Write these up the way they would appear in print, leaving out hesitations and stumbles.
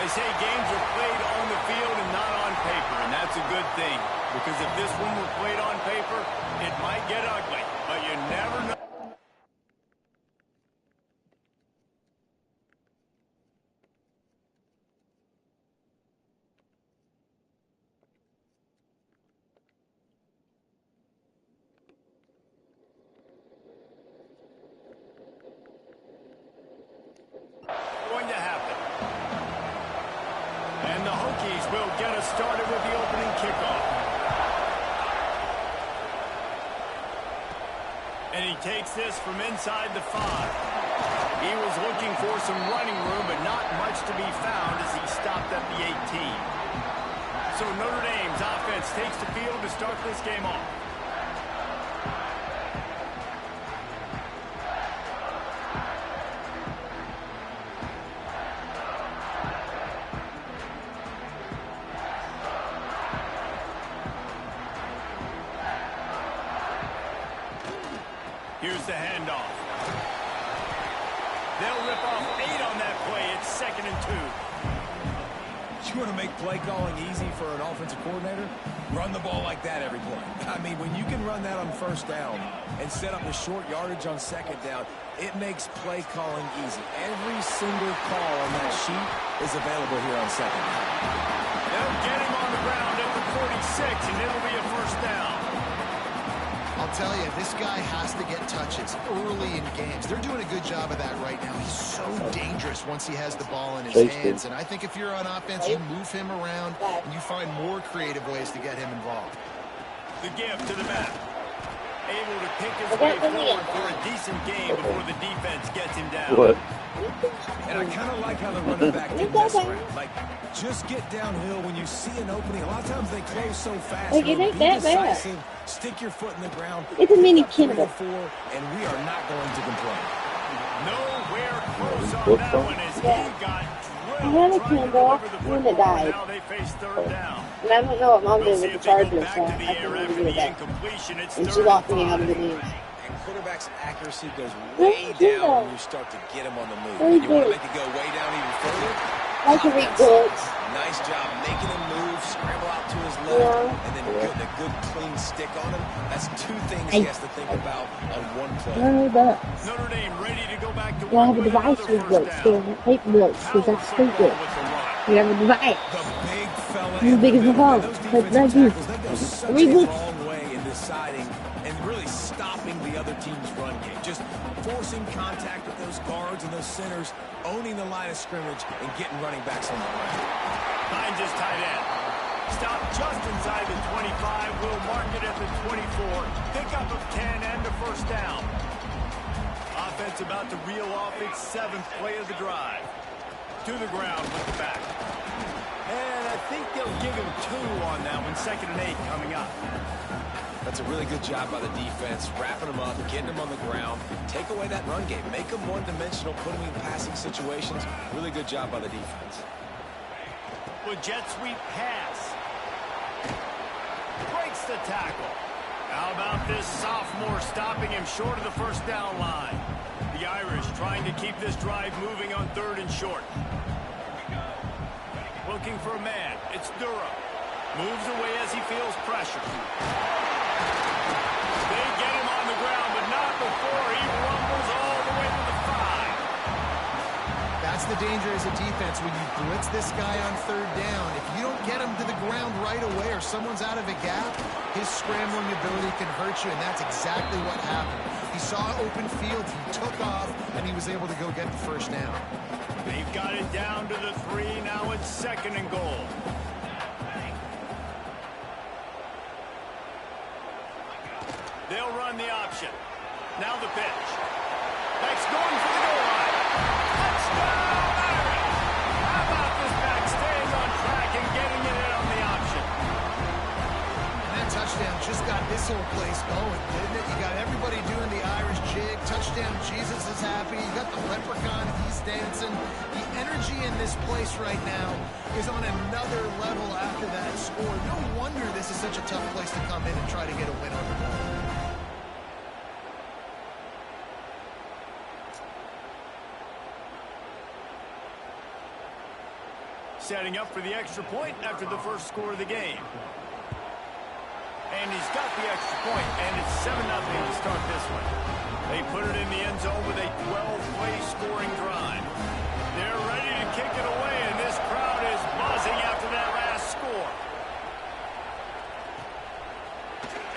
They say games are played on the field and not on paper, and that's a good thing. Because if this one were played on paper, it might get ugly, but you never know. Going to happen. And the Hokies will get us started with the opening kickoff. And he takes this from inside the 5. He was looking for some running room, but not much to be found as he stopped at the 18. So Notre Dame's offense takes the field to start this game off. Here's the handoff. They'll rip off 8 on that play. It's 2nd and 2. You want to make play calling easy for an offensive coordinator? Run the ball like that every play. I mean, when you can run that on 1st down and set up a short yardage on 2nd down, it makes play calling easy. Every single call on that sheet is available here on 2nd down. They'll get him on the ground at the 46, and it'll be a 1st down. I'll tell you, this guy has to get touches early in games. They're doing a good job of that right now. He's so dangerous once he has the ball in his hands. And I think if you're on offense, you move him around and you find more creative ways to get him involved. The give to the back. Able to pick his way forward for a decent game before the defense gets him down. What? And I kind of like how the running back did this round. Like, just get downhill when you see an opening. A lot of times they close so fast. Like, it ain't that bad. Stick your foot in the ground. It's a mini Kinder. And we are not going to complain. Nowhere close on that one as he got I had a Kindle when it died. Now they face 3rd down. And I don't know what Mom did with the Chargers, so I couldn't really do that. And she locked me out of the game. And quarterback's accuracy goes way down when you start to get him on the move. And you want to make it go way down even further? Like a read bullets. Nice job making him move, scramble out to his left, and then getting a good clean stick on him. That's 2 things he has to think about on 1 play. Notre Dame ready to go back to I have a device with books, paper books, because that's stupid. You have a device. As big as the phone. But not you. Read books. Deciding and really stopping the other team's run game. Just forcing contact with those guards and those centers, owning the line of scrimmage, and getting running backs on the run. Finds his tight end. Stop just inside the 25. Will mark it at the 24. Pickup of 10 and a 1st down. Offense about to reel off its 7th play of the drive. To the ground with the back. And I think they'll give him 2 on that one. 2nd and 8 coming up. That's a really good job by the defense, wrapping them up, getting them on the ground, take away that run game, make them one-dimensional, put them in passing situations. Really good job by the defense. With jet sweep pass. Breaks the tackle. How about this sophomore stopping him short of the 1st down line? The Irish trying to keep this drive moving on 3rd and short. Looking for a man. It's Durham. Moves away as he feels pressure. They get him on the ground, but not before he rumbles all the way to the 5. That's the danger as a defense when you blitz this guy on 3rd down. If you don't get him to the ground right away or someone's out of a gap, his scrambling ability can hurt you, and that's exactly what happened. He saw open field, he took off, and he was able to go get the 1st down. They've got it down to the 3. Now it's 2nd and goal. They'll run the option. Now the pitch. Back's going for the goal line. Touchdown, Irish! How about this back staying on track and getting it in on the option? And that touchdown just got this whole place going, didn't it? You got everybody doing the Irish jig. Touchdown, Jesus is happy. You got the leprechaun, he's dancing. The energy in this place right now is on another level after that score. No wonder this is such a tough place to come in and try to get a win on the board. setting up for the extra point after the first score of the game. And he's got the extra point, and it's 7-0 to start this one. They put it in the end zone with a 12-play scoring drive. They're ready to kick it away, and this crowd is buzzing after that last score.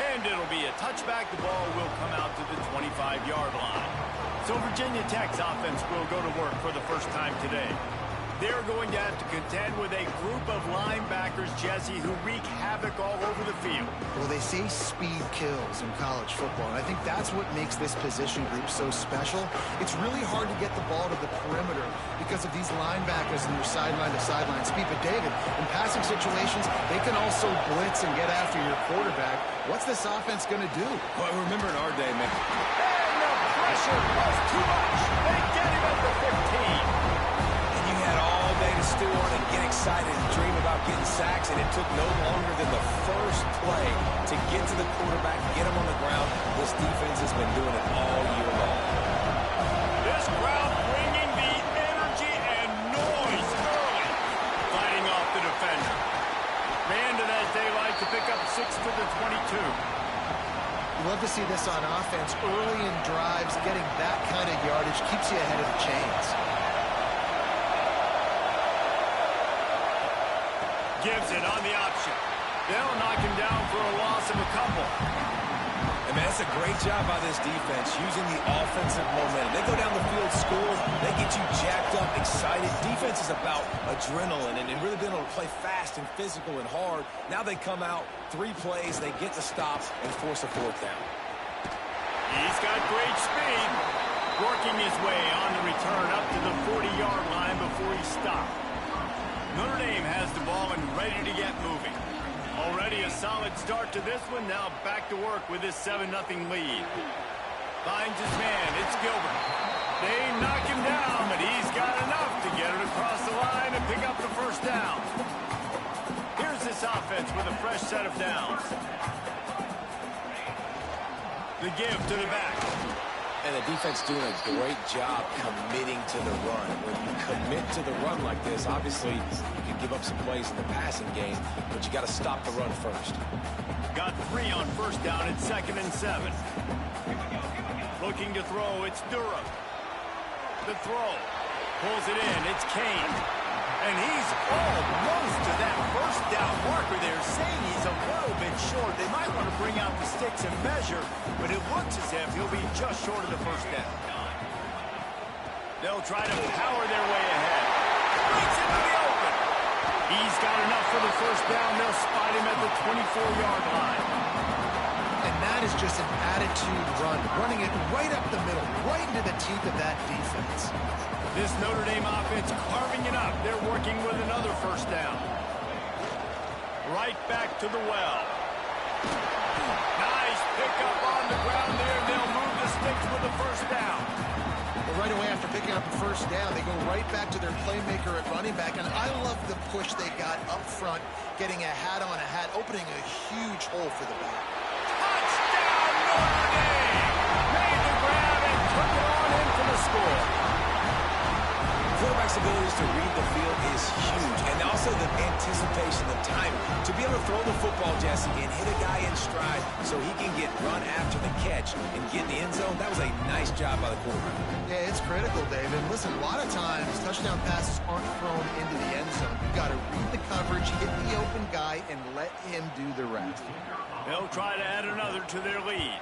And it'll be a touchback. The ball will come out to the 25-yard line. So Virginia Tech's offense will go to work for the first time today. They're going to have to contend with a group of linebackers, Jesse, who wreak havoc all over the field. Well, they say speed kills in college football, and I think that's what makes this position group so special. It's really hard to get the ball to the perimeter because of these linebackers and their sideline-to-sideline speed. But, David, in passing situations, they can also blitz and get after your quarterback. What's this offense going to do? Well, remember in our day, man. And the pressure was too much. They get him at the 15. All day to stew on and get excited and dream about getting sacks, and it took no longer than the first play to get to the quarterback, get him on the ground. This defense has been doing it all year long. This crowd bringing the energy and noise early, fighting off the defender. Ran to that daylight to pick up 6 to the 22. You love to see this on offense. Early in drives, getting that kind of yardage keeps you ahead of the chains. Gives it on the option. They'll knock him down for a loss of a couple. And man, that's a great job by this defense, using the offensive momentum. They go down the field, score, they get you jacked up, excited. Defense is about adrenaline and really being able to play fast and physical and hard. Now they come out, 3 plays, they get the stop and force a 4th down. He's got great speed. Working his way on the return up to the 40-yard line before he stopped. Notre Dame has the ball and ready to get moving. Already a solid start to this one. Now back to work with this 7-0 lead. Finds his man. It's Gilbert. They knock him down, but he's got enough to get it across the line and pick up the first down. Here's this offense with a fresh set of downs. The give to the back. And the defense doing a great job committing to the run. When you commit to the run like this, obviously you can give up some plays in the passing game, but you got to stop the run first. Got 3 on first down at 2nd and 7. Looking to throw, it's Durham. The throw. Pulls it in, it's Kane. And he's almost to that first down marker there, saying he's a little bit short. They might want to bring out the sticks and measure, but it looks as if he'll be just short of the first down. They'll try to power their way ahead. Breaks into the open. He's got enough for the first down. They'll spot him at the 24-yard line. And that is just an attitude run, running it right up the middle, right into the teeth of that defense. This Notre Dame offense carving it up. They're working with another first down. Right back to the well. Nice pickup on the ground there. They'll move the sticks with the first down. Well, right away after picking up the first down, they go right back to their playmaker at running back. And I love the push they got up front, getting a hat on a hat, opening a huge hole for the back. Touchdown, Notre Dame! Made the grab and took it on in for the score. Quarterback's abilities to read the field is huge, and also the anticipation, the timing. To be able to throw the football, Jesse, and hit a guy in stride so he can get run after the catch and get in the end zone, that was a nice job by the quarterback. Yeah, it's critical, David. Listen, a lot of times touchdown passes aren't thrown into the end zone. You've got to read the coverage, hit the open guy, and let him do the rest. They'll try to add another to their lead.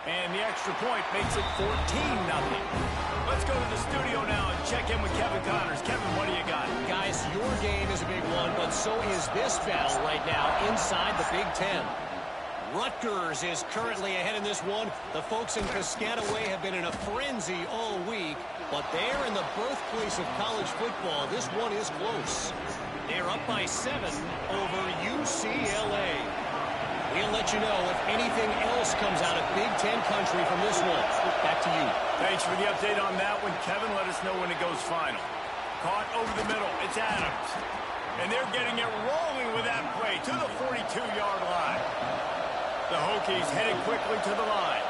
And the extra point makes it 14-0. Let's go to the studio now and check in with Kevin Connors. Kevin, what do you got? Guys, your game is a big one, but so is this battle right now inside the Big Ten. Rutgers is currently ahead in this one. The folks in Piscataway have been in a frenzy all week, but they're in the birthplace of college football. This one is close. They're up by 7 over UCLA. We'll let you know if anything else comes out of Big Ten country from this one. Back to you. Thanks for the update on that one, Kevin. Let us know when it goes final. Caught over the middle. It's Adams. And they're getting it rolling with that play to the 42-yard line. The Hokies heading quickly to the line.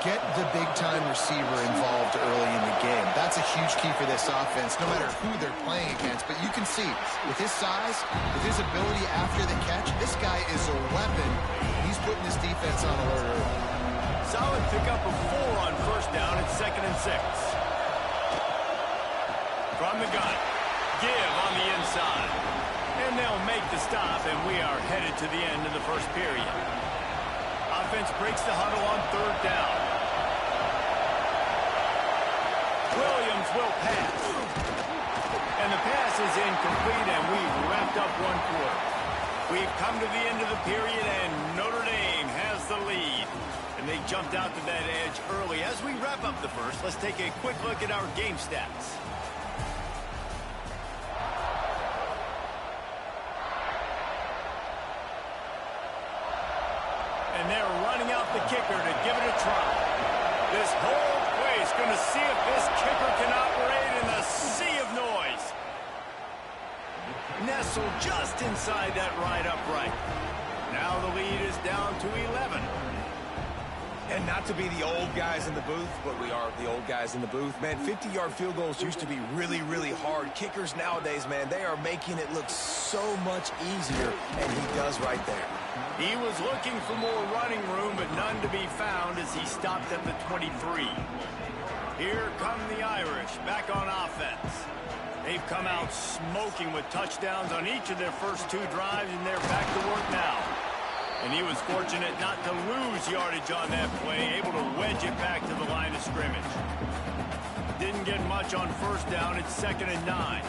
Get the big-time receiver involved early in the game. That's a huge key for this offense, no matter who they're playing against. But you can see, with his size, with his ability after the catch, this guy is a weapon. He's putting his defense on alert early. Solid pickup of 4 on first down at 2nd and 6. From the gun, give on the inside. And they'll make the stop, and we are headed to the end of the first period. Offense breaks the huddle on 3rd down. Williams will pass. And the pass is incomplete, and we've wrapped up 1 quarter. We've come to the end of the period, and Notre Dame has the lead. And they jumped out to that edge early. As we wrap up the first, let's take a quick look at our game stats. And they're running out the kicker to give it a try. This whole place going to see if this kicker can operate in the sea of noise. Nestled just inside that right upright. Now the lead is down to 11. And not to be the old guys in the booth, but we are the old guys in the booth. Man, 50-yard field goals used to be really, really hard. Kickers nowadays, man, they are making it look so much easier, and he does right there. He was looking for more running room, but none to be found as he stopped at the 23. Here come the Irish back on offense. They've come out smoking with touchdowns on each of their first 2 drives, and they're back to work now. And he was fortunate not to lose yardage on that play, able to wedge it back to the line of scrimmage. Didn't get much on first down. It's 2nd and 9.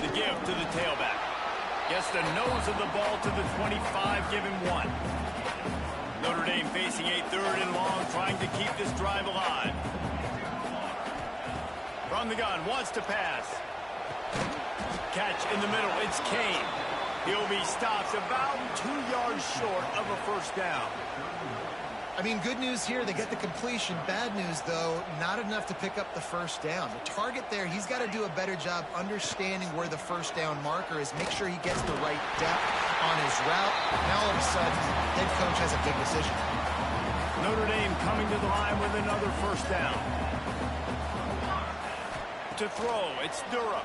The give to the tailback. Gets the nose of the ball to the 25, give him 1. Notre Dame facing a 3rd and long, trying to keep this drive alive. From the gun, wants to pass. Catch in the middle, it's Kane. He'll be stopped about 2 yards short of a first down. I mean, good news here, they get the completion. Bad news, though, not enough to pick up the first down. The target there, he's got to do a better job understanding where the first down marker is, make sure he gets the right depth on his route. Now, all of a sudden, head coach has a big decision. Notre Dame coming to the line with another first down. To throw, it's Durham.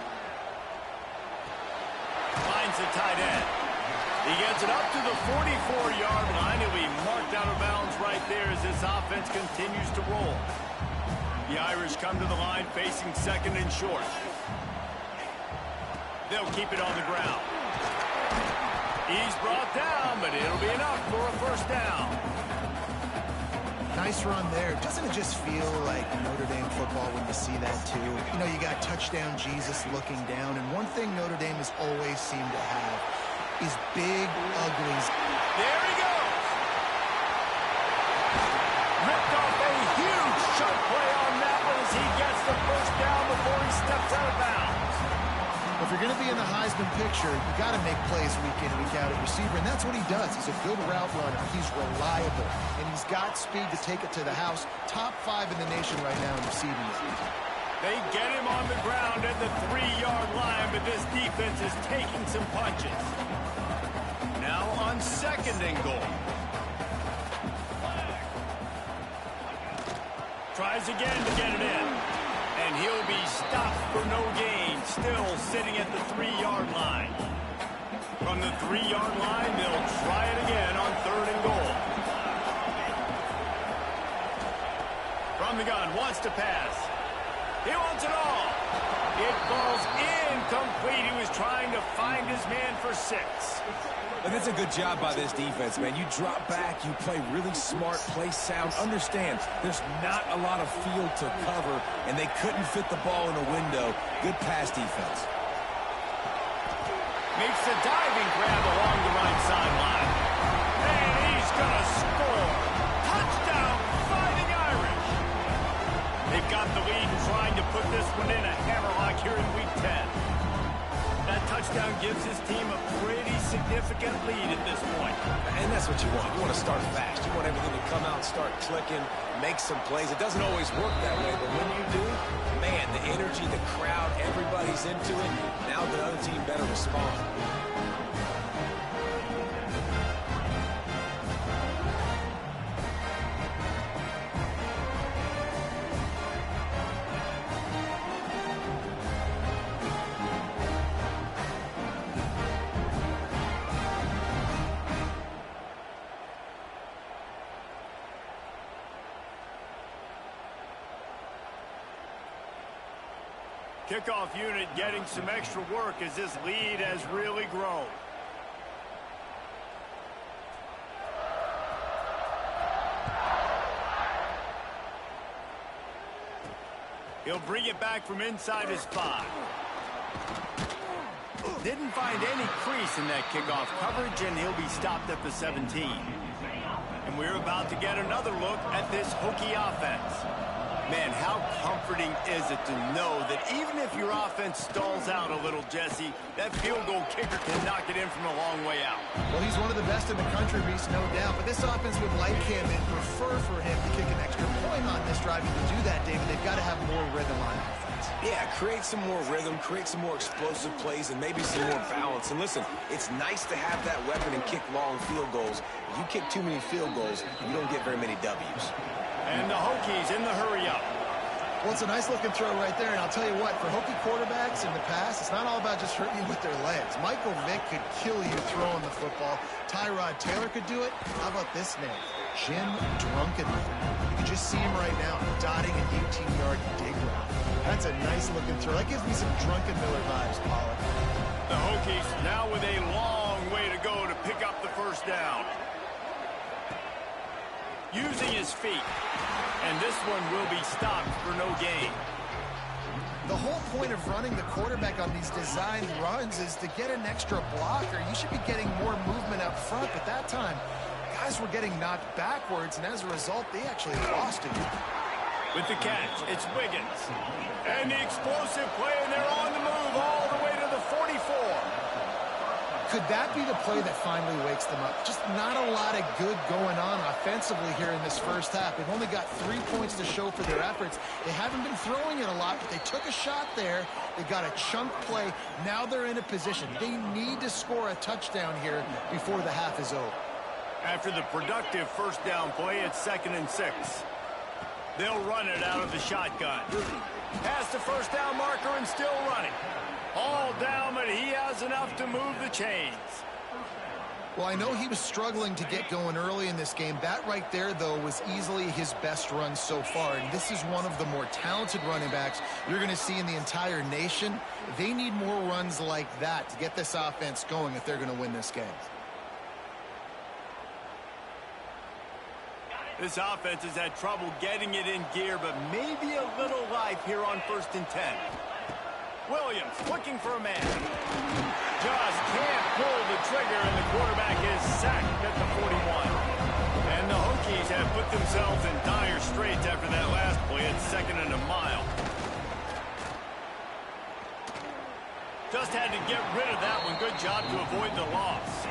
Finds the tight end. He gets it up to the 44-yard line. He'll be marked out of bounds right there as this offense continues to roll. The Irish come to the line facing 2nd and short. They'll keep it on the ground. He's brought down, but it'll be enough for a first down. Nice run there. Doesn't it just feel like Notre Dame football when you see that too? You know, you got touchdown Jesus looking down, and one thing Notre Dame has always seemed to have is big uglies. There he goes. Ripped off a huge chunk play on that one as he gets the first down before he steps out of bounds. If you're going to be in the Heisman picture, you got to make plays week in, week out at receiver, and that's what he does. He's a good route runner. He's reliable, and he's got speed to take it to the house. Top 5 in the nation right now in receiving it. They get him on the ground at the 3-yard line, but this defense is taking some punches. Now on 2nd and goal. Tries again to get it in. And he'll be stopped for no gain, still sitting at the 3-yard line. From the 3-yard line, they'll try it again on 3rd and goal. From the gun, wants to pass. He wants it all. It falls incomplete. He was trying to find his man for 6. But it's a good job by this defense, man. You drop back, you play really smart, play sound. Understand, there's not a lot of field to cover, and they couldn't fit the ball in a window. Good pass defense. Makes a diving grab along the right sideline. And he's going to score. Touchdown, Fighting Irish. They've got the lead and trying to put this one in a hammerlock here in Week 10. That touchdown gives his team a pretty significant lead at this point. And that's what you want. You want to start fast. You want everything to come out, start clicking, make some plays. It doesn't always work that way, but when you do, man, the energy, the crowd, everybody's into it. Now the other team better respond. Kickoff unit getting some extra work as this lead has really grown. He'll bring it back from inside his 5. Didn't find any crease in that kickoff coverage, and he'll be stopped at the 17. And we're about to get another look at this Hokie offense. Man, how comforting is it to know that even if your offense stalls out a little, Jesse, that field goal kicker can knock it in from a long way out. Well, he's one of the best in the country, Reese, no doubt. But this offense would like him and prefer for him to kick an extra point on this drive. And to do that, David, they've got to have more rhythm on offense. Yeah, create some more rhythm, create some more explosive plays, and maybe some more balance. And listen, it's nice to have that weapon and kick long field goals. If you kick too many field goals, you don't get very many W's. And the Hokies in the hurry up. Well, it's a nice-looking throw right there, and I'll tell you what, for Hokie quarterbacks in the past, it's not all about just hurting you with their legs. Michael Vick could kill you throwing the football. Tyrod Taylor could do it. How about this name? Jim Drunkenmiller. You can just see him right now, dotting an 18-yard dig route. That's a nice-looking throw. That gives me some Drunkenmiller vibes, Pollock. The Hokies now with a long way to go to pick up the first down. Using his feet. And this one will be stopped for no gain. The whole point of running the quarterback on these designed runs is to get an extra blocker. You should be getting more movement up front. But that time, guys were getting knocked backwards, and as a result, they actually lost it. With the catch, it's Wiggins. And the explosive play, and they're on the move all the way to the 44. Could that be the play that finally wakes them up? Just not a lot of good going on offensively here in this first half. They've only got 3 points to show for their efforts. They haven't been throwing it a lot, but they took a shot there. They got a chunk play. Now they're in a position. They need to score a touchdown here before the half is over. After the productive first down play, it's 2nd and 6. They'll run it out of the shotgun. Past the first down marker and still running. All down, but he has enough to move the chains. Well, I know he was struggling to get going early in this game. That right there, though, was easily his best run so far. And this is one of the more talented running backs you're going to see in the entire nation. They need more runs like that to get this offense going if they're going to win this game. This offense has had trouble getting it in gear, but maybe a little life here on 1st and 10. Williams looking for a man. Just can't pull the trigger, and the quarterback is sacked at the 41. And the Hokies have put themselves in dire straits after that last play. It's 2nd and a mile. Just had to get rid of that one. Good job to avoid the loss.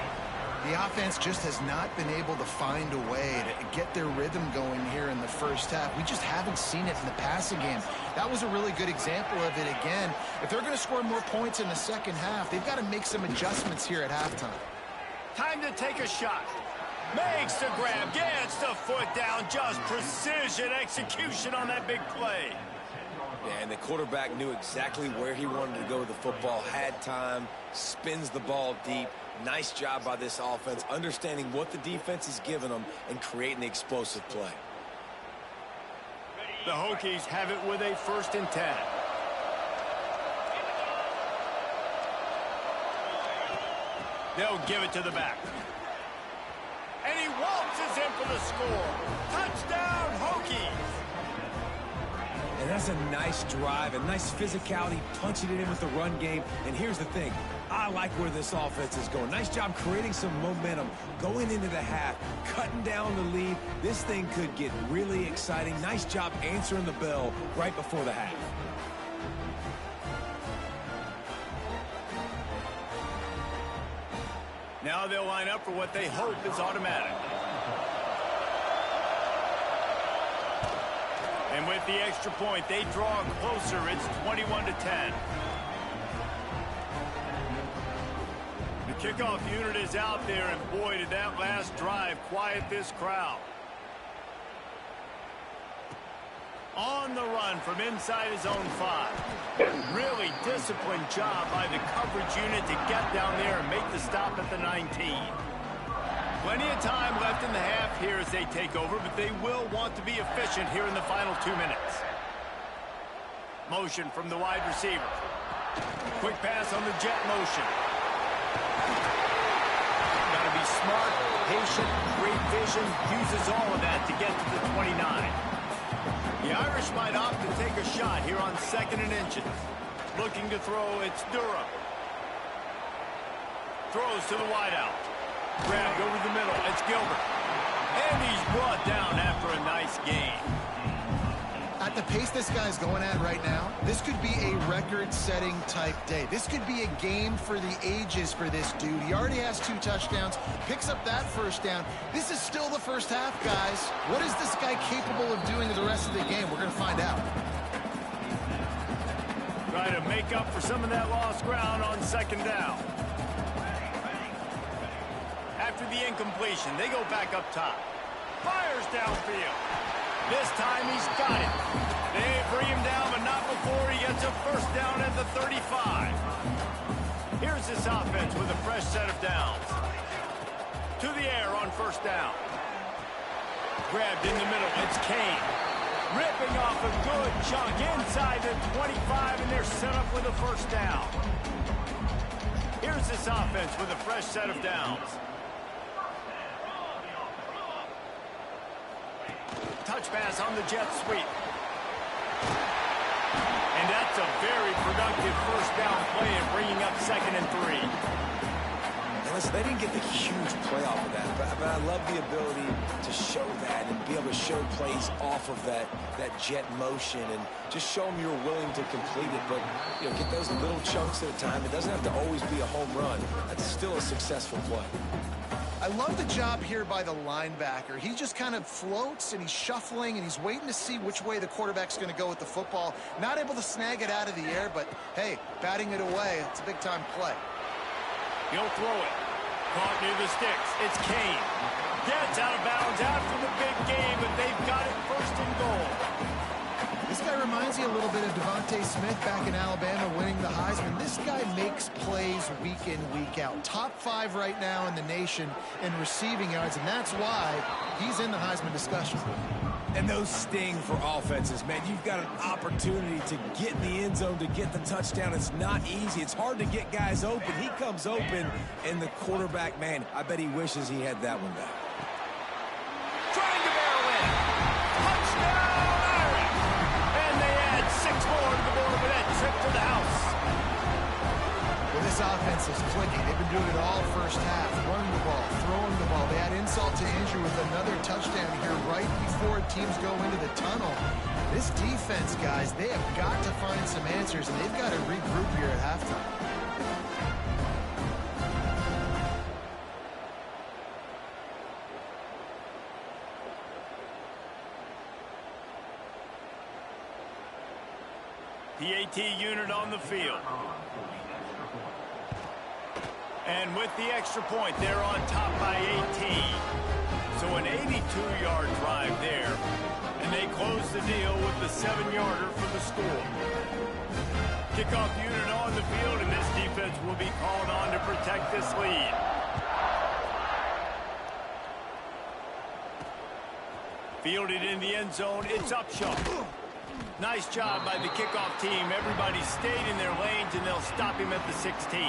The offense just has not been able to find a way to get their rhythm going here in the first half. We just haven't seen it in the passing game. That was a really good example of it again. If they're going to score more points in the second half, they've got to make some adjustments here at halftime. Time to take a shot. Makes the grab, gets the foot down. Just precision execution on that big play. Yeah, and the quarterback knew exactly where he wanted to go with the football, had time, spins the ball deep. Nice job by this offense, understanding what the defense is giving them and creating the explosive play. The Hokies have it with a 1st and 10. They'll give it to the back. And he waltzes in for the score. Touchdown, Hokies! And that's a nice drive, a nice physicality, punching it in with the run game. And here's the thing. I like where this offense is going. Nice job creating some momentum, going into the half, cutting down the lead. This thing could get really exciting. Nice job answering the bell right before the half. Now they'll line up for what they hope is automatic. And with the extra point, they draw closer. It's 21-10. The kickoff unit is out there, and boy, did that last drive quiet this crowd. On the run from inside his own 5. Really disciplined job by the coverage unit to get down there and make the stop at the 19. Plenty of time left in the half here as they take over, but they will want to be efficient here in the final 2 minutes. Motion from the wide receiver. Quick pass on the jet motion. Got to be smart, patient, great vision. Uses all of that to get to the 29. The Irish might opt to take a shot here on 2nd and inches. Looking to throw, it's Durham. Throws to the wideout. Grabbed over the middle, it's Gilbert. And he's brought down after a nice gain. At the pace this guy's going at right now, this could be a record-setting type day. This could be a game for the ages for this dude. He already has 2 touchdowns, picks up that first down. This is still the first half, guys. What is this guy capable of doing the rest of the game? We're going to find out. Try to make up for some of that lost ground on 2nd down. After the incompletion, they go back up top. Fires downfield. This time he's got it. They bring him down, but not before he gets a first down at the 35. Here's this offense with a fresh set of downs. To the air on 1st down. Grabbed in the middle, it's Kane. Ripping off a good chunk inside the 25, and they're set up with a first down. Here's this offense with a fresh set of downs. Touch pass on the jet sweep. And that's a very productive first down play and bringing up 2nd and 3. And listen, they didn't get the huge play off of that, but I love the ability to show that and be able to show plays off of that jet motion and just show them you're willing to complete it. But, you know, get those little chunks at a time. It doesn't have to always be a home run. That's still a successful play. I love the job here by the linebacker. He just kind of floats, and he's shuffling, and he's waiting to see which way the quarterback's going to go with the football. Not able to snag it out of the air, but, hey, batting it away, it's a big-time play. He'll throw it. Caught near the sticks. It's Kane. Gets out of bounds after the big game, but they've got it 1st and goal. This guy reminds you a little bit of Devontae Smith back in Alabama winning the Heisman. This guy makes plays week in, week out. Top 5 right now in the nation in receiving yards, and that's why he's in the Heisman discussion. And those sting for offenses, man. You've got an opportunity to get in the end zone, to get the touchdown. It's not easy. It's hard to get guys open. He comes open, and the quarterback, man, I bet he wishes he had that one back. Trying to barrel in. Touchdown, Irish! And they add 6 more to the board with that trip to the house. Well, this offense is clicking. They've been doing it all first half, running the ball, throwing the ball. They add insult to injury with another touchdown here right before teams go into the tunnel. This defense, guys, they have got to find some answers, and they've got to regroup here at halftime. PAT unit on the field. And with the extra point, they're on top by 18. So an 82-yard drive there. And they close the deal with the 7-yarder for the score. Kickoff unit on the field, and this defense will be called on to protect this lead. Fielded in the end zone, it's Upshaw. Nice job by the kickoff team. Everybody stayed in their lanes, and they'll stop him at the 16.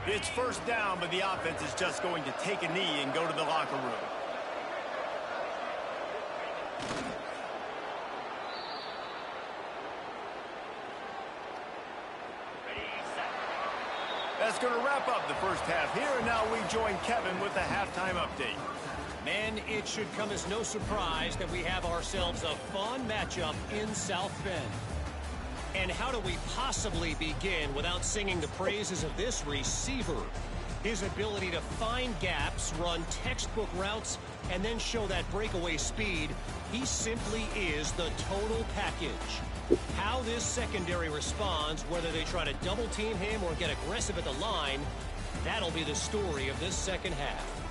It's first down, but the offense is just going to take a knee and go to the locker room. That's going to wrap up the first half here, and now we join Kevin with the halftime update. Man, it should come as no surprise that we have ourselves a fun matchup in South Bend. And how do we possibly begin without singing the praises of this receiver? His ability to find gaps, run textbook routes, and then show that breakaway speed. He simply is the total package. How this secondary responds, whether they try to double team him or get aggressive at the line, that'll be the story of this second half.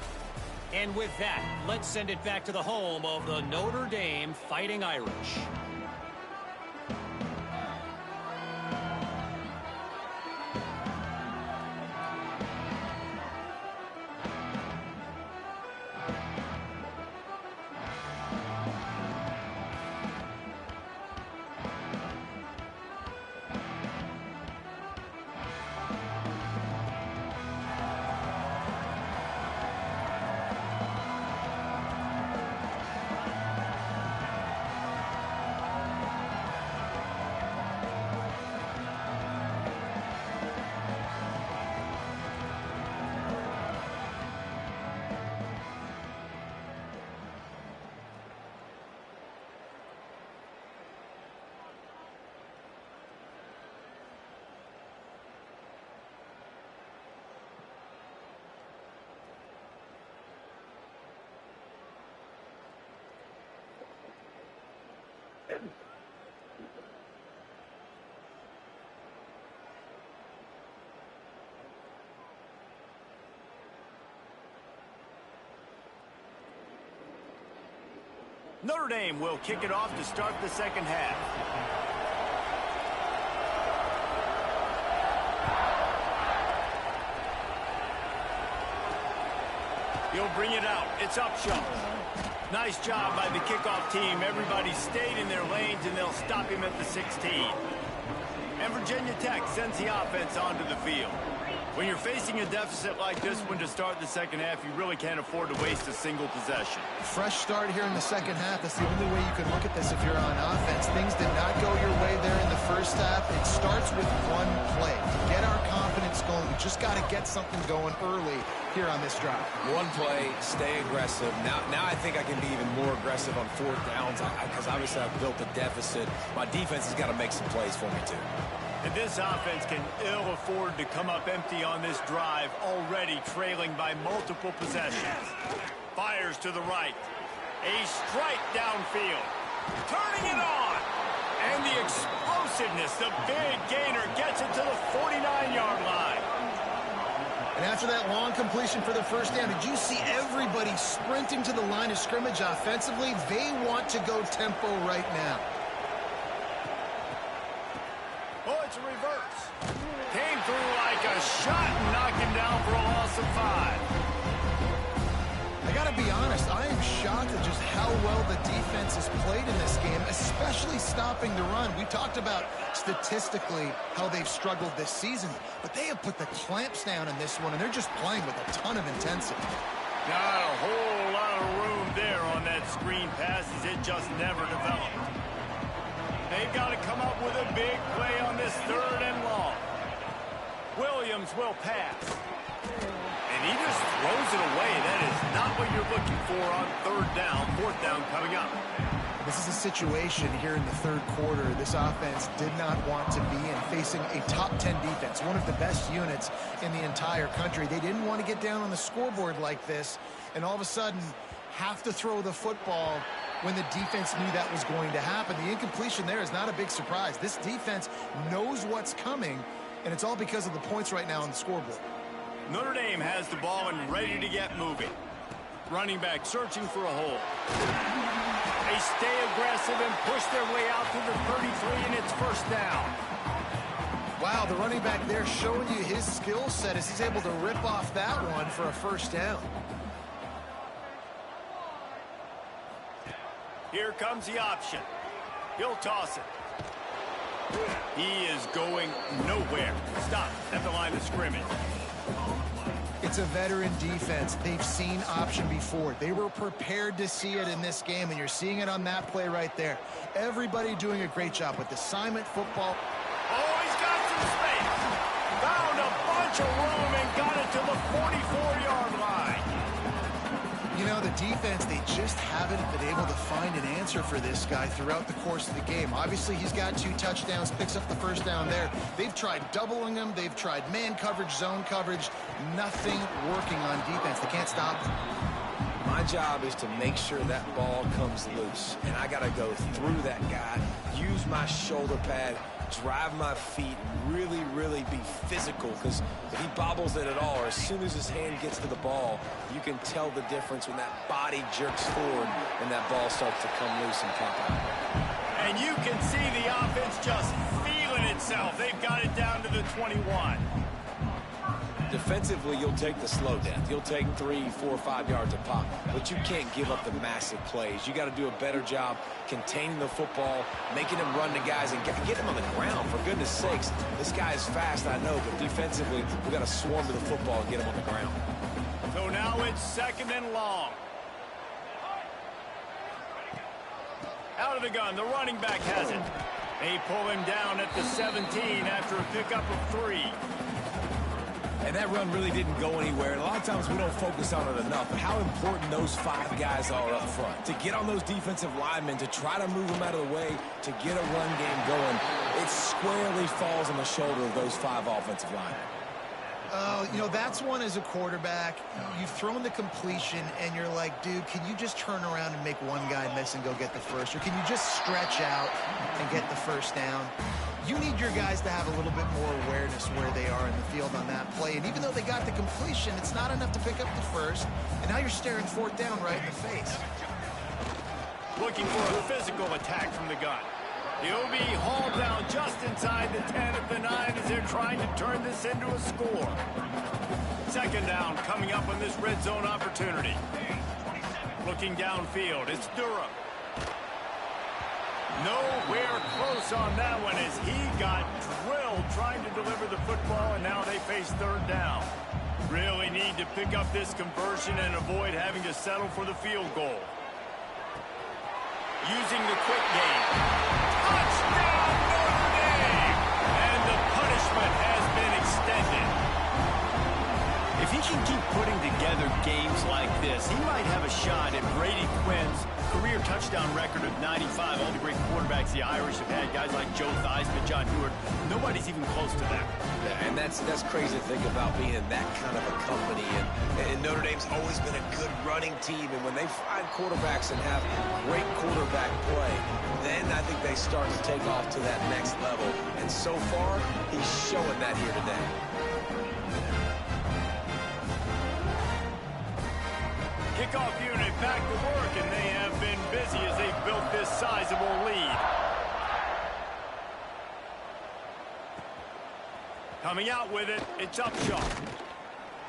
And with that, let's send it back to the home of the Notre Dame Fighting Irish. Notre Dame will kick it off to start the second half. He'll bring it out. It's Upshaw. Nice job by the kickoff team. Everybody stayed in their lanes, and they'll stop him at the 16. And Virginia Tech sends the offense onto the field. When you're facing a deficit like this one to start the second half, you really can't afford to waste a single possession. Fresh start here in the second half. That's the only way you can look at this if you're on offense. Things did not go your way there in the first half. It starts with one play. To get our confidence going, we just got to get something going early here on this drive. One play, stay aggressive. Now I think I can be even more aggressive on fourth downs because obviously I've built a deficit. My defense has got to make some plays for me too. And this offense can ill afford to come up empty on this drive, already trailing by multiple possessions. Fires to the right. A strike downfield. Turning it on. And the explosiveness, the big gainer gets it to the 49-yard line. And after that long completion for the first down, did you see everybody sprinting to the line of scrimmage offensively? They want to go tempo right now. Oh, it's a reverse. Came through like a shot and knocked him down for a loss of 5. I got to be honest, I am shocked at just how well the defense has played in this game, especially stopping the run. We talked about statistically how they've struggled this season, but they have put the clamps down in this one, and they're just playing with a ton of intensity. Not a whole lot of room there on that screen pass as it just never developed. They've got to come up with a big play on this 3rd and long. Williams will pass. And he just throws it away. That is not what you're looking for on 3rd down, 4th down coming up. This is a situation here in the 3rd quarter this offense did not want to be in, facing a top 10 defense, one of the best units in the entire country. They didn't want to get down on the scoreboard like this and all of a sudden have to throw the football when the defense knew that was going to happen. The incompletion there is not a big surprise. This defense knows what's coming, and it's all because of the points right now on the scoreboard. Notre Dame has the ball and ready to get moving. Running back searching for a hole. They stay aggressive and push their way out to the 33, and it's 1st down. Wow, the running back there showing you his skill set as he's able to rip off that one for a 1st down. Here comes the option. He'll toss it. He is going nowhere. Stop at the line of scrimmage. It's a veteran defense. They've seen option before. They were prepared to see it in this game, and you're seeing it on that play right there. Everybody doing a great job with assignment football. Oh, he's got some space. Found a bunch of room and got it to the 44-yard line. You know, the defense, they just haven't been able to find an answer for this guy throughout the course of the game. Obviously, he's got 2 touchdowns, picks up the 1st down there. They've tried doubling him. They've tried man coverage, zone coverage. Nothing working on defense. They can't stop him. My job is to make sure that ball comes loose, and I got to go through that guy, use my shoulder pad, drive my feet, really, really be physical, because if he bobbles it at all, or as soon as his hand gets to the ball, you can tell the difference when that body jerks forward and that ball starts to come loose and pop out. And you can see the offense just feeling itself. They've got it down to the 21. Defensively, you'll take the slow death. You'll take 3, 4, 5 yards a pop, but you can't give up the massive plays. You got to do a better job containing the football, making him run to guys, and get him on the ground. For goodness sakes, this guy is fast, I know, but defensively, we got to swarm to the football and get him on the ground. So now it's 2nd and long. Out of the gun, the running back has it. They pull him down at the 17 after a pickup of 3. And that run really didn't go anywhere. And a lot of times we don't focus on it enough. But how important those 5 guys are up front. To get on those defensive linemen, to try to move them out of the way, to get a run game going, it squarely falls on the shoulder of those 5 offensive linemen. You know, that's one as a quarterback. You've thrown the completion, and you're like, dude, can you just turn around and make one guy miss and go get the first? Or can you just stretch out and get the 1st down? You need your guys to have a little bit more awareness where they are in the field on that play. And even though they got the completion, it's not enough to pick up the 1st. And now you're staring 4th down right in the face. Looking for a physical attack from the gun. He'll be hauled down just inside the 10 at the 9 as they're trying to turn this into a score. Second down coming up on this red zone opportunity. Looking downfield, it's Durham. Nowhere close on that one as he got drilled trying to deliver the football, and now they face third down. Really need to pick up this conversion and avoid having to settle for the field goal. Using the quick game. Touchdown, Notre Dame! And the punishment has been extended. If he can keep putting together games like this, he might have a shot at Brady Quinn's career touchdown record of 95. All the great quarterbacks the Irish have had, guys like Joe Theismann, John Heward, nobody's even close to that. Yeah, and that's crazy to think about being in that kind of a company. And Notre Dame's always been a good running team. And when they find quarterbacks and have great quarterback play, then I think they start to take off to that next level. And so far, he's showing that here today. Kickoff unit back to work, and they have been busy as they built this sizable lead. Coming out with it, it's Upshaw.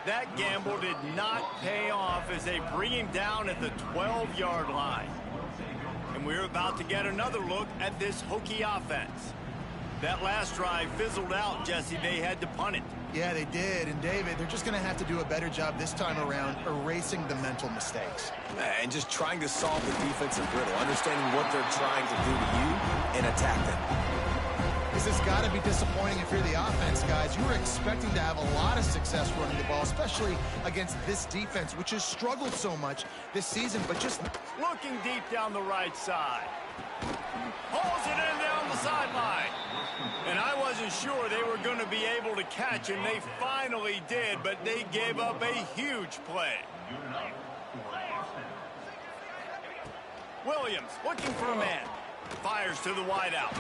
That gamble did not pay off as they bring him down at the 12-yard line. And we're about to get another look at this Hokie offense. That last drive fizzled out, Jesse. They had to punt it. Yeah, they did. And, David, they're just going to have to do a better job this time around erasing the mental mistakes. And just trying to solve the defensive riddle, understanding what they're trying to do to you and attack them. This has got to be disappointing if you're the offense, guys. You were expecting to have a lot of success running the ball, especially against this defense, which has struggled so much this season, but just looking deep down the right side. Hauls it in down the sideline. And I wasn't sure they were going to be able to catch him. They finally did, but they gave up a huge play. Williams looking for a man. Fires to the wideout.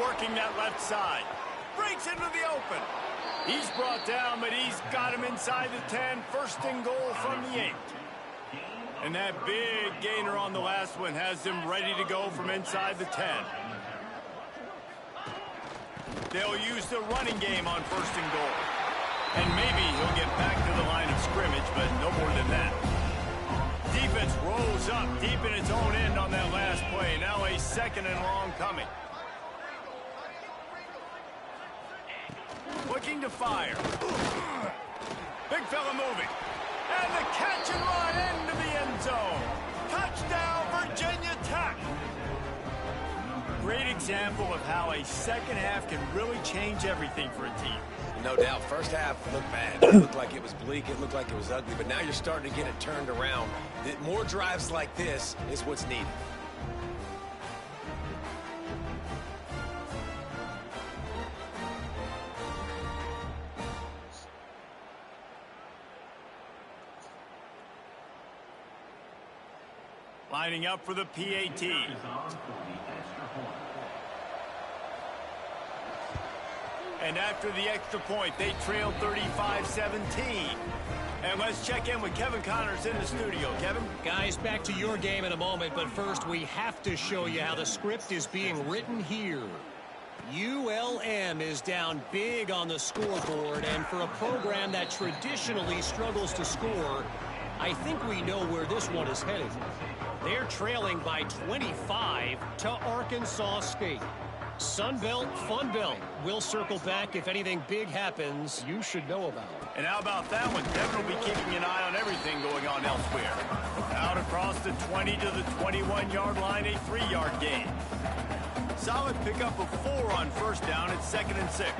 Working that left side. Breaks into the open. He's brought down, but he's got him inside the 10. First and goal from the 8. And that big gainer on the last one has them ready to go from inside the 10. They'll use the running game on first and goal. And maybe he'll get back to the line of scrimmage, but no more than that. Defense rolls up deep in its own end on that last play. Now a second and long coming. Looking to fire. Big fella moving. And the catch and run into the end zone. Touchdown, Virginia Tech. Great example of how a second half can really change everything for a team. No doubt. First half looked bad. It looked like it was bleak. It looked like it was ugly. But now you're starting to get it turned around. More drives like this is what's needed. Lining up for the PAT. And after the extra point, they trail 35-17. And let's check in with Kevin Connors in the studio. Kevin? Guys, back to your game in a moment, but first we have to show you how the script is being written here. ULM is down big on the scoreboard, and for a program that traditionally struggles to score, I think we know where this one is headed. They're trailing by 25 to Arkansas State. Sun Belt, Fun Belt. We'll circle back if anything big happens you should know about. And how about that one? Devin will be keeping an eye on everything going on elsewhere. Out across the 20 to the 21-yard line, a 3-yard gain. Solid pickup of 4 on first down at 2nd and 6.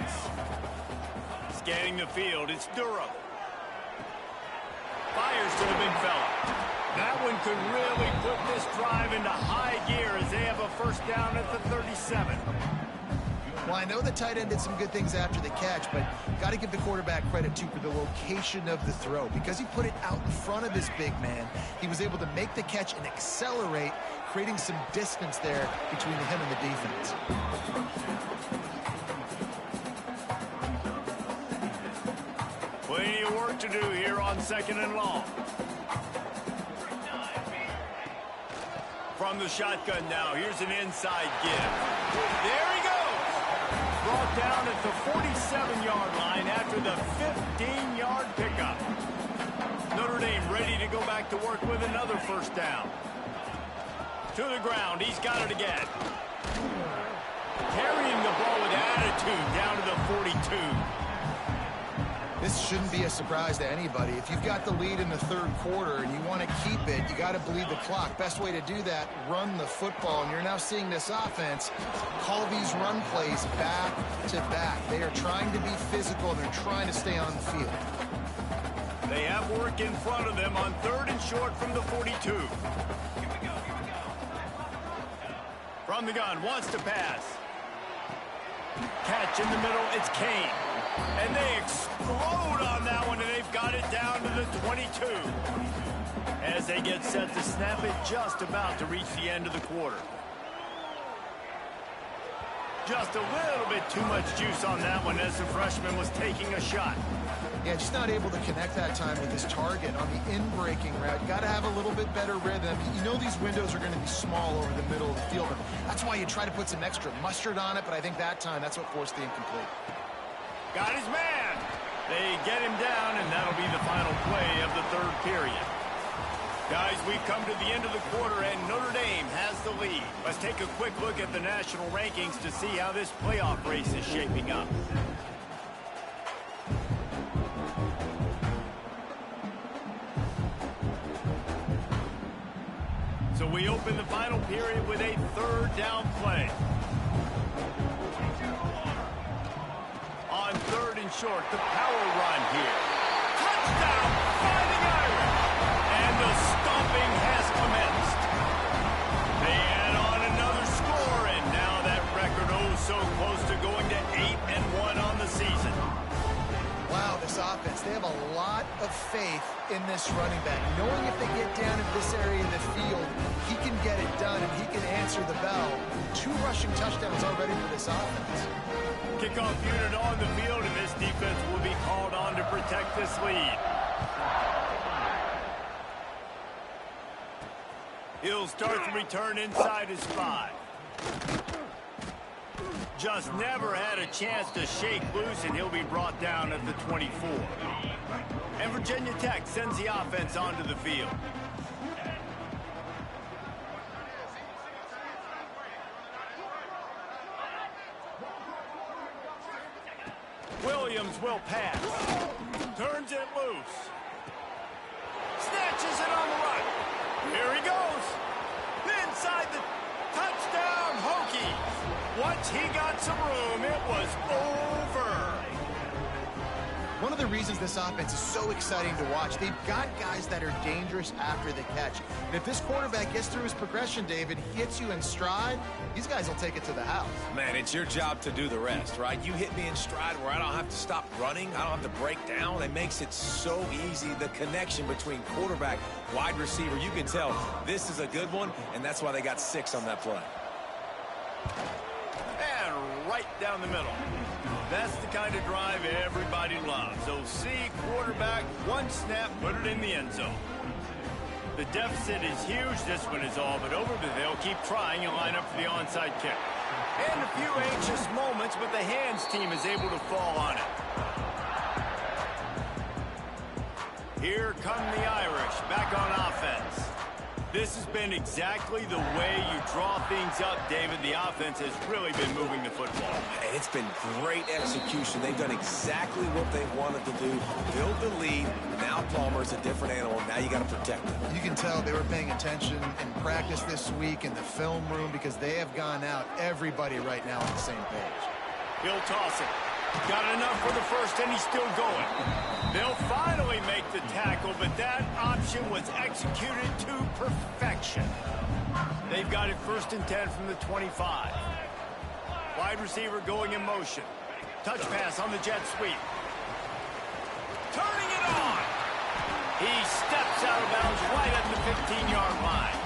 Scanning the field, it's Durham. Fires to the big fella. That one could really put this drive into high gear as they have a first down at the 37. Well, I know the tight end did some good things after the catch, but got to give the quarterback credit, too, for the location of the throw. Because he put it out in front of his big man, he was able to make the catch and accelerate, creating some distance there between him and the defense. Plenty of work to do here on 2nd and long. From From the shotgun now, here's an inside give. There he goes. Brought down at the 47-yard line after the 15-yard pickup. Notre Dame ready to go back to work with another first down. To the ground, he's got it again. Carrying the ball with attitude down to the 42. This shouldn't be a surprise to anybody. If you've got the lead in the third quarter and you want to keep it, you got to bleed the clock. Best way to do that, run the football. And you're now seeing this offense call these run plays back to back. They are trying to be physical, and they're trying to stay on the field. They have work in front of them on 3rd and short from the 42. From the gun, wants to pass. Catch in the middle, it's Kane. And they explode on that one, and they've got it down to the 22. As they get set to snap it, just about to reach the end of the quarter. Just a little bit too much juice on that one as the freshman was taking a shot. Yeah, just not able to connect that time with his target on the in-breaking route. You got to have a little bit better rhythm. You know these windows are going to be small over the middle of the field. That's why you try to put some extra mustard on it, but I think that time that's what forced the incomplete. Got his man. They get him down, and that'll be the final play of the third period. Guys, we've come to the end of the quarter, and Notre Dame has the lead. Let's take a quick look at the national rankings to see how this playoff race is shaping up. So we open the final period with a third down play. On 3rd and short, the power run here. Touchdown, Fighting Irish! And the stomping has commenced. They add on another score, and now that record so close to going to 8-1 on the season. Wow, this offense, they have a lot of faith in this running back. Knowing if they get down in this area of the field, he can get it done and he can answer the bell. 2 rushing touchdowns already for this offense. Kickoff unit on the field, and this defense will be called on to protect this lead. He'll start the return inside his 5. Just never had a chance to shake loose, and he'll be brought down at the 24. And Virginia Tech sends the offense onto the field. Williams will pass. Turns it loose. Snatches it on the run. Here he goes. Inside the touchdown, Hokies. Once he got some room, it was over. One of the reasons this offense is so exciting to watch, they've got guys that are dangerous after the catch. And if this quarterback gets through his progression, David, hits you in stride, these guys will take it to the house. Man, it's your job to do the rest, right? You hit me in stride where I don't have to stop running. I don't have to break down. It makes it so easy. The connection between quarterback, wide receiver, you can tell this is a good one, and that's why they got 6 on that play. And right down the middle. That's the kind of drive everybody loves. OC, quarterback, one snap, put it in the end zone. The deficit is huge. This one is all but over, but they'll keep trying and line up for the onside kick. And a few anxious moments, but the hands team is able to fall on it. Here come the Irish, back on offense. This has been exactly the way you draw things up, David. The offense has really been moving the football. And it's been great execution. They've done exactly what they wanted to do. Build the lead. Now Palmer's a different animal. Now you got to protect him. You can tell they were paying attention in practice this week in the film room because they have gone out, everybody right now on the same page. He'll toss it. Got enough for the first, and he's still going. They'll finally make the tackle, but that option was executed to perfection. They've got it 1st and 10 from the 25. Wide receiver going in motion. Touch pass on the jet sweep. Turning it on. He steps out of bounds right at the 15-yard line.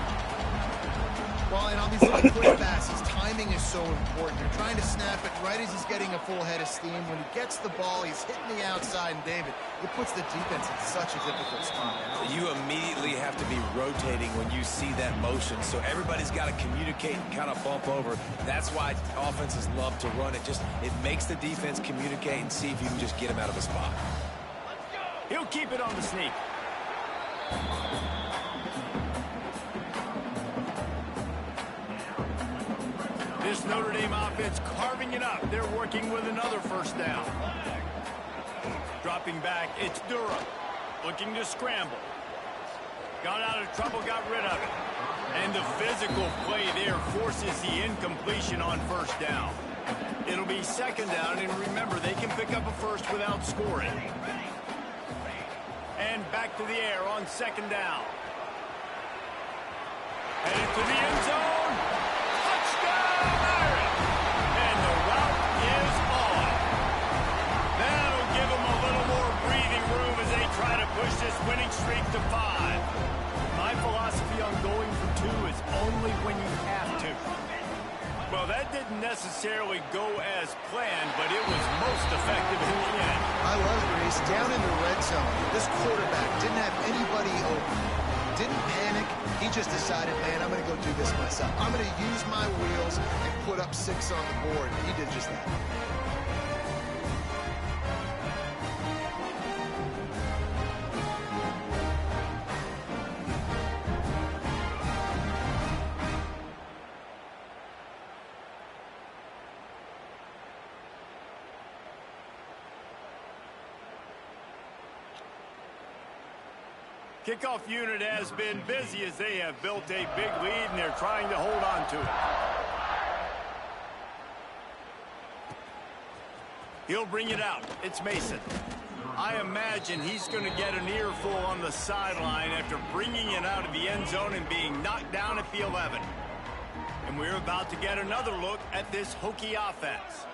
Well, and on these little quick passes, timing is so important. You're trying to snap it right as he's getting a full head of steam. When he gets the ball, he's hitting the outside, and David, it puts the defense in such a difficult spot. You immediately have to be rotating when you see that motion, so everybody's got to communicate and kind of bump over. That's why offenses love to run it. It makes the defense communicate and see if you can just get him out of a spot. He'll keep it on the sneak. This Notre Dame offense carving it up. They're working with another first down. Dropping back, it's Durham. Looking to scramble. Got out of trouble, got rid of it. And the physical play there forces the incompletion on first down. It'll be second down, and remember, they can pick up a first without scoring. And back to the air on second down. Headed to the end zone. Touchdown, Irish! And the route is on. That'll give them a little more breathing room as they try to push this winning streak to 5. My philosophy on going for 2 is only when you have to. Well, that didn't necessarily go as planned, but it was most effective in the end. I love it, Reese. Down in the red zone, this quarterback didn't have anybody open. Didn't panic. He just decided, man, I'm going to go do this myself. I'm going to use my wheels and put up 6 on the board. He did just that. Kickoff unit has been busy as they have built a big lead, and they're trying to hold on to it. He'll bring it out. It's Mason. I imagine he's going to get an earful on the sideline after bringing it out of the end zone and being knocked down at the 11. And we're about to get another look at this Hokie offense.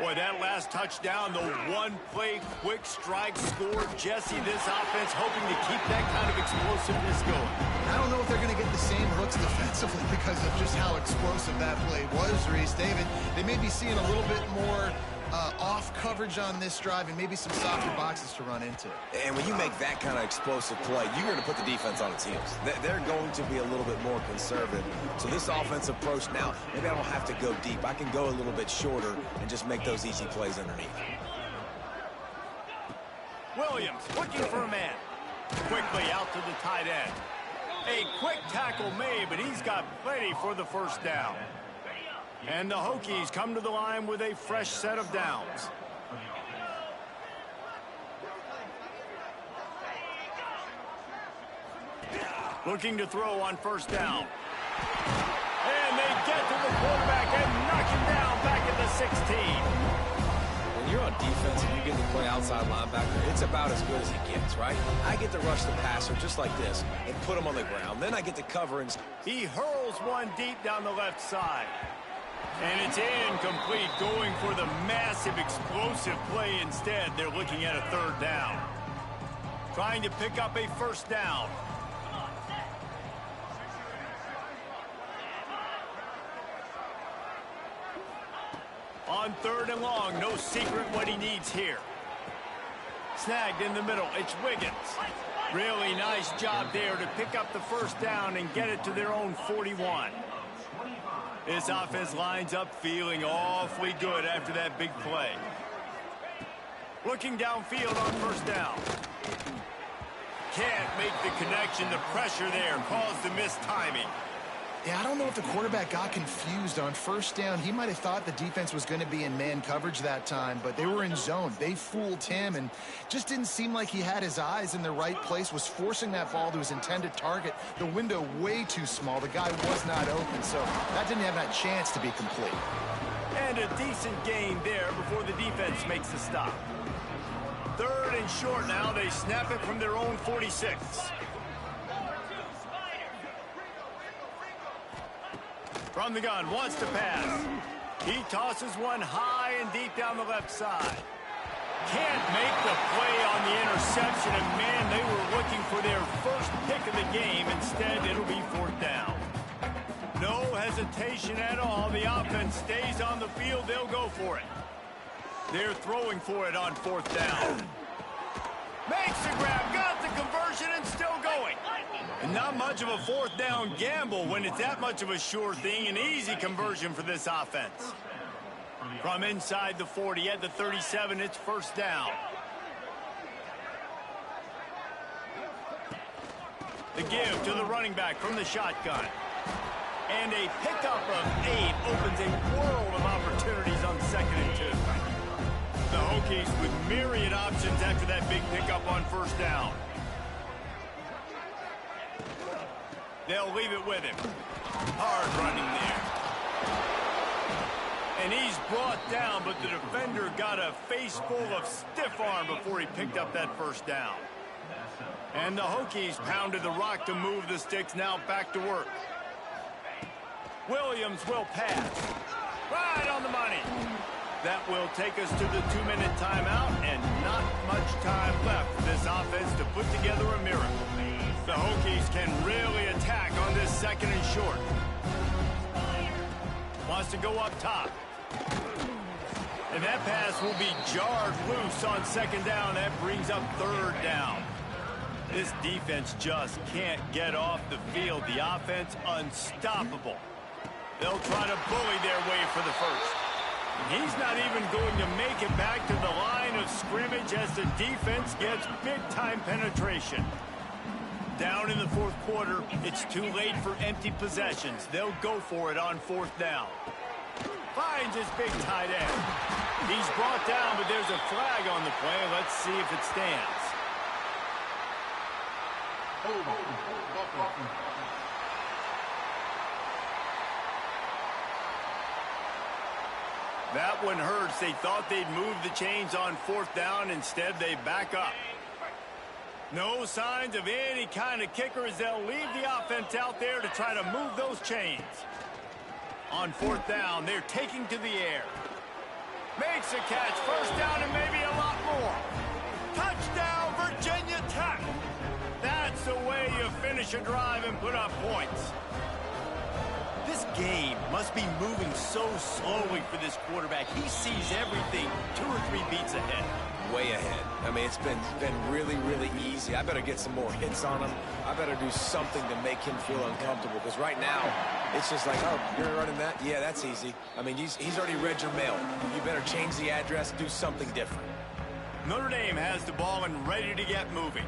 Boy, that last touchdown, the one-play quick strike score. Jesse, this offense hoping to keep that kind of explosiveness going. I don't know if they're going to get the same looks defensively because of just how explosive that play was, Reese. David, they may be seeing a little bit more off coverage on this drive and maybe some softer boxes to run into. And when you make that kind of explosive play, you're going to put the defense on its heels. They're going to be a little bit more conservative. So this offensive approach now, maybe I don't have to go deep. I can go a little bit shorter and just make those easy plays underneath. Williams looking for a man. Quickly out to the tight end. A quick tackle made, but he's got plenty for the first down. And the Hokies come to the line with a fresh set of downs. Looking to throw on first down. And they get to the quarterback and knock him down back at the 16. When you're on defense and you get to play outside linebacker, it's about as good as it gets, right? I get to rush the passer just like this and put him on the ground. Then I get to cover and... He hurls one deep down the left side. And it's incomplete, going for the massive explosive play instead. They're looking at a third down. Trying to pick up a first down. On third and long, no secret what he needs here. Snagged in the middle, it's Wiggins. Really nice job there to pick up the first down and get it to their own 41. This offense lines up feeling awfully good after that big play. Looking downfield on first down. Can't make the connection. The pressure there caused the missed timing. Yeah, I don't know if the quarterback got confused on first down. He might have thought the defense was going to be in man coverage that time, but they were in zone. They fooled him and just didn't seem like he had his eyes in the right place, was forcing that ball to his intended target. The window way too small. The guy was not open, so that didn't have that chance to be complete. And a decent gain there before the defense makes the stop. Third and short now. They snap it from their own 46. From the gun, wants to pass. He tosses one high and deep down the left side. Can't make the play on the interception, and man, they were looking for their first pick of the game. Instead, it'll be fourth down. No hesitation at all. The offense stays on the field. They'll go for it. They're throwing for it on 4th down. Makes the grab, got the conversion, and still going. And not much of a 4th down gamble when it's that much of a sure thing. An easy conversion for this offense. From inside the 40 at the 37, it's 1st down. The give to the running back from the shotgun. And a pickup of 8 opens a world of opportunities on 2nd and 2. The Hokies with myriad options after that big pickup on 1st down. They'll leave it with him. Hard running there. And he's brought down, but the defender got a face full of stiff arm before he picked up that 1st down. And the Hokies pounded the rock to move the sticks. Now back to work. Williams will pass. Right on the money. That will take us to the 2-minute timeout, and not much time left for this offense to put together a miracle. The Hokies can really attack on this 2nd and short. Wants to go up top. And that pass will be jarred loose on 2nd down. That brings up 3rd down. This defense just can't get off the field. The offense unstoppable. They'll try to bully their way for the 1st. He's not even going to make it back to the line of scrimmage as the defense gets big-time penetration. Down in the 4th quarter, it's too late for empty possessions. They'll go for it on 4th down. Finds his big tight end. He's brought down, but there's a flag on the play. Let's see if it stands. That one hurts. They thought they'd move the chains on 4th down. Instead, they back up. No signs of any kind of kicker as they'll leave the offense out there to try to move those chains. On 4th down, they're taking to the air. Makes a catch. 1st down and maybe a lot more. Touchdown, Virginia Tech. That's the way you finish a drive and put up points. This game must be moving so slowly for this quarterback. He sees everything 2 or 3 beats ahead. Way ahead. I mean, it's been really, really easy. I better get some more hits on him. I better do something to make him feel uncomfortable, because right now, it's just like, oh, you're running that? Yeah, that's easy. I mean, he's already read your mail. You better change the address, do something different. Notre Dame has the ball and ready to get moving.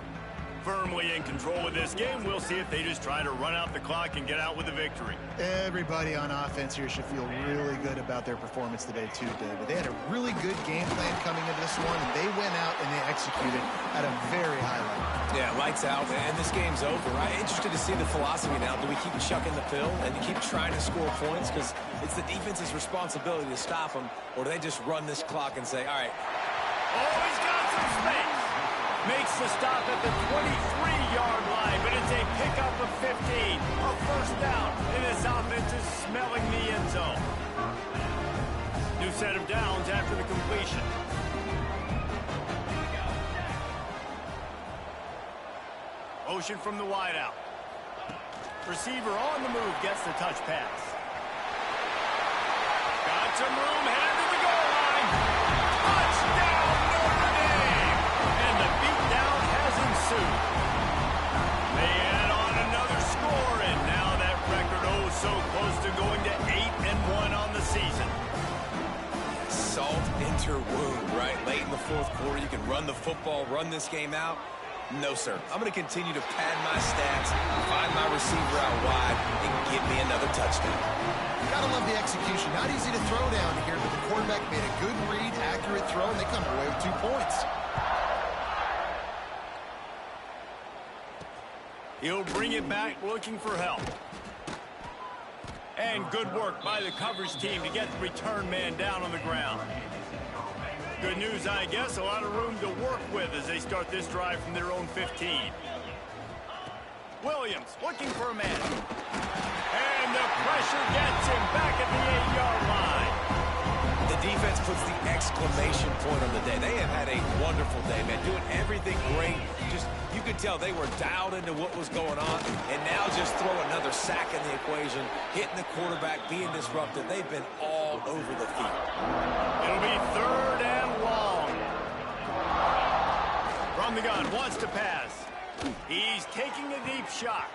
Firmly in control of this game. We'll see if they just try to run out the clock and get out with a victory. Everybody on offense here should feel really good about their performance today too, David. They had a really good game plan coming into this one, and they went out and they executed at a very high level. Yeah, lights out, and this game's over. I'm interested to see the philosophy now. Do we keep chucking the pill and keep trying to score points? Because it's the defense's responsibility to stop them, or do they just run this clock and say, all right. Oh, he's got some space. Makes the stop at the 23-yard line, but it's a pickup of 15. A 1st down, and this offense is smelling the end zone. New set of downs after the completion. Motion from the wideout. Receiver on the move gets the touch pass. Got some room, headed to the goal line. Touchdown, Notre Dame! And the beatdown has ensued. They add on another score, and now that record so close to going to 8-1 on the season. Salt into wound, right? Late in the 4th quarter, you can run the football, run this game out. No, sir. I'm going to continue to pad my stats, find my receiver out wide, and give me another touchdown. Gotta love the execution. Not easy to throw down here, but the quarterback made a good read, accurate throw, and they come away with 2 points. He'll bring it back looking for help. And good work by the coverage team to get the return man down on the ground. Good news, I guess. A lot of room to work with as they start this drive from their own 15. Williams looking for a man. And the pressure gets him back at the 8-yard line. The defense puts the exclamation point on the day. They have had a wonderful day, man, doing everything great. Just, you could tell they were dialed into what was going on, and now just throw another sack in the equation, hitting the quarterback, being disruptive. They've been all over the field. It'll be 3rd and long. From the gun, wants to pass. He's taking a deep shot.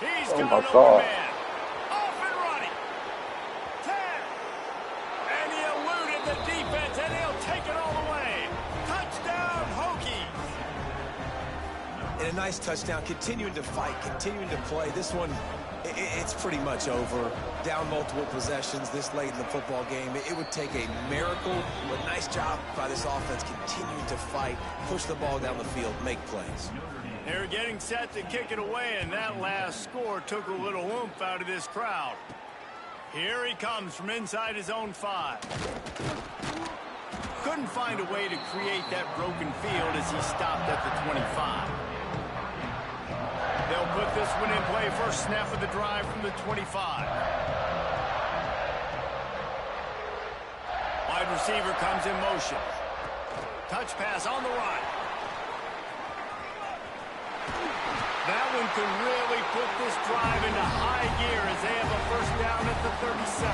He's got an open man. Off and running. 10. And he eluded the defense, and he'll take it all the way. Touchdown, Hokies. And a nice touchdown, continuing to fight, continuing to play. This one, it's pretty much over. Down multiple possessions this late in the football game. It would take a miracle, but nice job by this offense continuing to fight, push the ball down the field, make plays. They're getting set to kick it away, and that last score took a little oomph out of this crowd. Here he comes from inside his own 5. Couldn't find a way to create that broken field as he stopped at the 25. They'll put this one in play. First snap of the drive from the 25. Wide receiver comes in motion. Touch pass on the right. That one could really put this drive into high gear as they have a first down at the 37.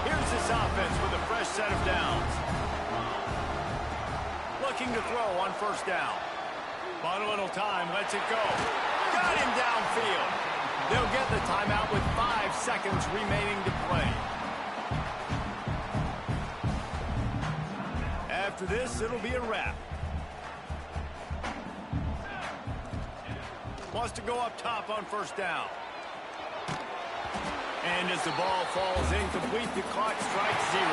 Here's this offense with a fresh set of downs. Looking to throw on first down. Bought a little time, lets it go. Got him downfield. They'll get the timeout with 5 seconds remaining to play. After this, it'll be a wrap. Wants to go up top on first down. And as the ball falls incomplete, the clock strikes 0.